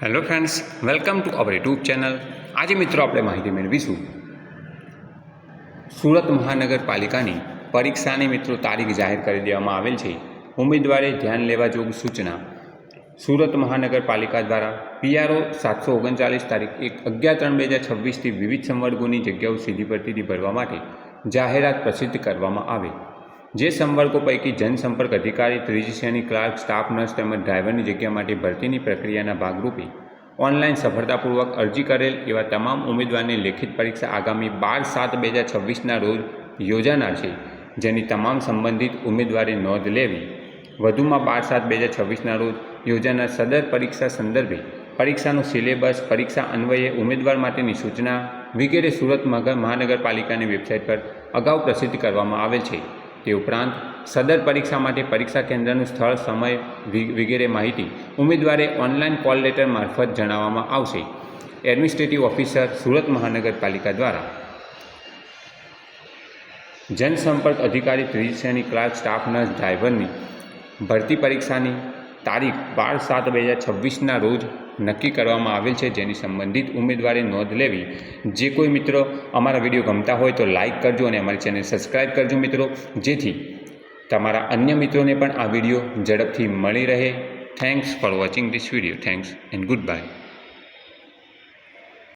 Hello friends, welcome to our YouTube channel. આજે મિત્રો આપણે માહિતી મેળવીશું સુરત મહાનગરપાલિકાની પરીક્ષાની મિત્રો તારીખ જાહેર કરી દેવામાં આવેલ છે। ઉમેદવારે ધ્યાન લેવા જોગ સૂચના। સુરત મહાનગરપાલિકા દ્વારા PRO 739 તારીખ 11/3/2026થી વિવિધ સંવર્ગોની જગ્યાઓ સીધી ભરતીથી ભરવા માટે જાહેરાત પ્રસિદ્ધ કરવામાં આવે। જે સંવર્ગો પૈકી જનસંપર્ક અધિકારી, ત્રીજી શ્રેણી ક્લાર્ક, સ્ટાફ નર્સ તેમજ ડ્રાઈવરની જગ્યા માટે ભરતીની પ્રક્રિયાના ભાગરૂપે ઓનલાઈન સફળતાપૂર્વક અરજી કરેલ એવા તમામ ઉમેદવારની લેખિત પરીક્ષા આગામી 12/7/2026ના રોજ યોજાનાર છે, જેની તમામ સંબંધિત ઉમેદવારે નોંધ લેવી। વધુમાં 12/7/2026ના રોજ યોજાનાર સદર પરીક્ષા સંદર્ભે પરીક્ષાનું સિલેબસ, પરીક્ષા અન્વયે ઉમેદવાર માટેની સૂચના વગેરે સુરત મહાનગરપાલિકાની વેબસાઇટ પર અગાઉ પ્રસિદ્ધ કરવામાં આવેલ છે। તે ઉપરાંત સદર પરીક્ષા માટે પરીક્ષા કેન્દ્રનું સ્થળ, સમય વગેરે માહિતી ઉમેદવારે ઓનલાઈન કોલ લેટર મારફત જણાવવામાં આવશે। એડમિનિસ્ટ્રેટિવ ઓફિસર સુરત મહાનગરપાલિકા દ્વારા જનસંપર્ક અધિકારી, ત્રીજી શ્રેણી ક્લાર્ક, સ્ટાફ નર્સ, ડ્રાઈવરની ભરતી પરીક્ષાની તારીખ 12/7/2026ના રોજ નક્કી કરવામાં આવેલ છે, જેની સંબંધિત ઉમેદવારે નોંધ લેવી। જે કોઈ મિત્રો અમારા વિડીયો ગમતા હોય તો લાઇક કરજો અને અમારી ચેનલ સબસ્ક્રાઈબ કરજો મિત્રો, જેથી તમારા અન્ય મિત્રોને પણ આ વિડીયો ઝડપથી મળી રહે। Thanks for watching this video. Thanks and good bye.